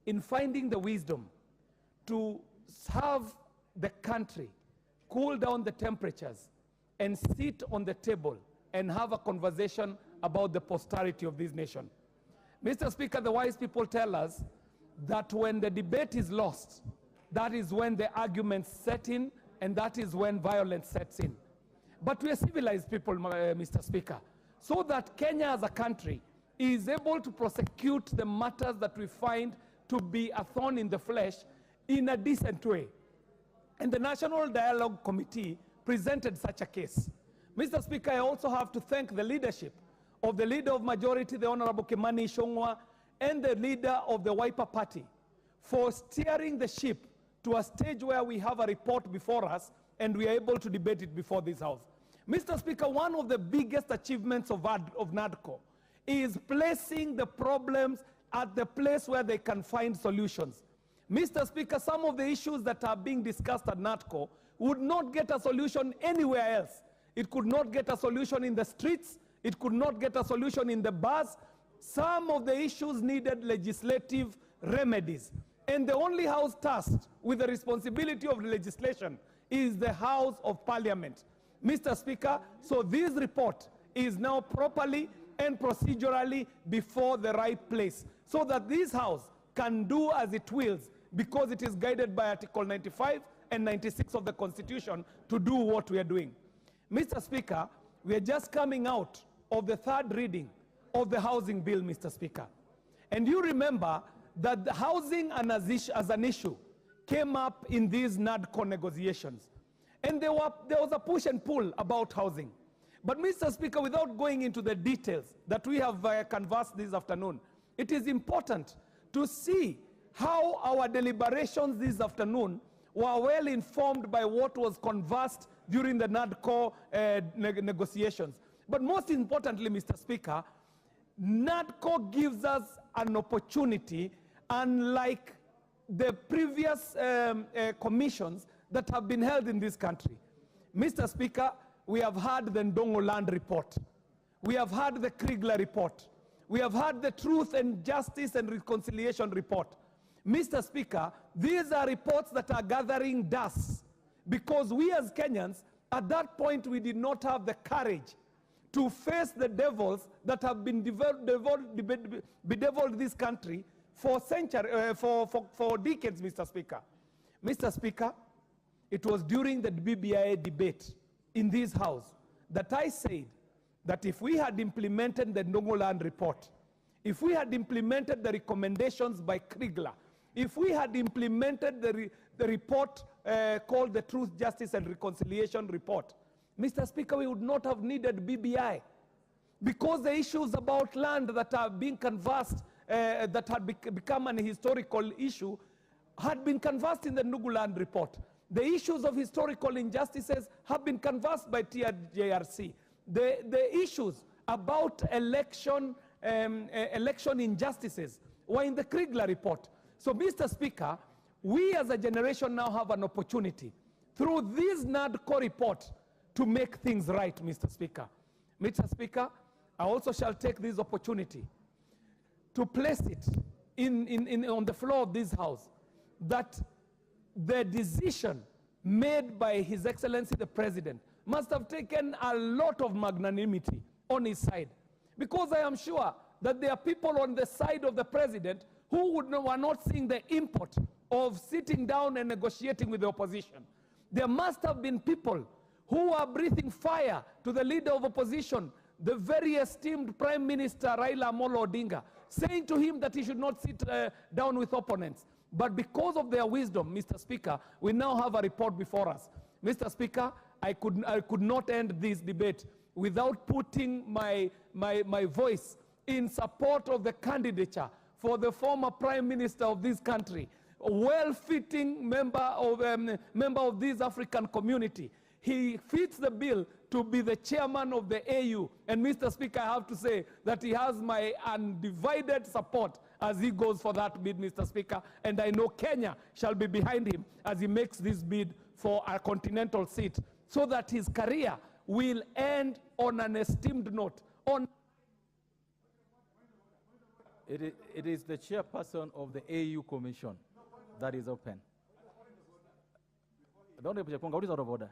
in finding the wisdom to have the country cool down the temperatures and sit on the table and have a conversation about the posterity of this nation. Mr. Speaker, the wise people tell us that when the debate is lost, that is when the arguments set in, and that is when violence sets in. But we are civilized people, Mr. Speaker, so that Kenya as a country is able to prosecute the matters that we find to be a thorn in the flesh in a decent way. And the National Dialogue Committee presented such a case. Mr. Speaker, I also have to thank the leadership of the Leader of Majority, the Honorable Kimani Ichung'wah, and the Leader of the Wiper Party for steering the ship to a stage where we have a report before us and we are able to debate it before this House. Mr. Speaker, one of the biggest achievements of NADCO is placing the problems at the place where they can find solutions. Mr. Speaker, some of the issues that are being discussed at NADCO would not get a solution anywhere else. It could not get a solution in the streets. It could not get a solution in the bars. Some of the issues needed legislative remedies. And the only house tasked with the responsibility of legislation is the House of Parliament. Mr. Speaker, so this report is now properly and procedurally before the right place so that this House can do as it wills because it is guided by Article 95 and 96 of the Constitution to do what we are doing. Mr. Speaker, we are just coming out of the third reading of the housing bill, Mr. Speaker. And you remember that the housing as an issue came up in these NADCO negotiations. And there was a push and pull about housing. But Mr. Speaker, without going into the details that we have canvassed this afternoon, it is important to see how our deliberations this afternoon were well informed by what was conversed during the NADCO negotiations. But most importantly, Mr. Speaker, NADCO gives us an opportunity, unlike the previous commissions that have been held in this country. Mr. Speaker, we have had the Ndongo Land report. We have had the Kriegler report. We have had the Truth and Justice and Reconciliation report. Mr. Speaker, these are reports that are gathering dust because we as Kenyans, at that point, we did not have the courage to face the devils that have been bedeviled this country for decades, Mr. Speaker. Mr. Speaker, it was during the BBI debate in this House that I said that if we had implemented the Ndongo Land report, if we had implemented the recommendations by Kriegler, if we had implemented the report called the Truth, Justice and Reconciliation report, Mr. Speaker, we would not have needed BBI because the issues about land that are being canvassed, that had become an historical issue, had been canvassed in the Ndongo Land report. The issues of historical injustices have been canvassed by TRJRC. The issues about election injustices were in the Kriegler report. So, Mr. Speaker, we as a generation now have an opportunity through this NADCO report to make things right, Mr. Speaker. Mr. Speaker, I also shall take this opportunity to place it on the floor of this House that the decision made by His Excellency the President must have taken a lot of magnanimity on his side. Because I am sure that there are people on the side of the President who were not seeing the import of sitting down and negotiating with the opposition. There must have been people who are breathing fire to the leader of opposition, the very esteemed Prime Minister Raila Amolo Odinga, saying to him that he should not sit down with opponents. But because of their wisdom, Mr. Speaker, we now have a report before us. Mr. Speaker, I could not end this debate without putting my voice in support of the candidature for the former Prime Minister of this country, a well-fitting member of this African community. He fits the bill to be the chairman of the AU. And Mr. Speaker, I have to say that he has my undivided support as he goes for that bid, Mr. Speaker. And I know Kenya shall be behind him as he makes this bid for a continental seat so that his career will end on an esteemed note. It is the chairperson of the AU Commission that is open. The Honorable Chaponga, what is out of order?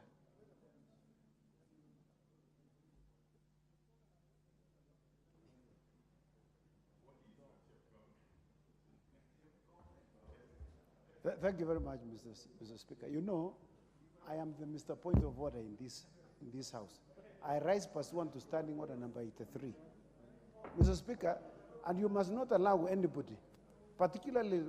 Thank you very much, Mr. Speaker. You know, I am the Mr. Point of Order in this House. I rise pursuant to Standing Order number 83. Mr. Speaker, and you must not allow anybody, particularly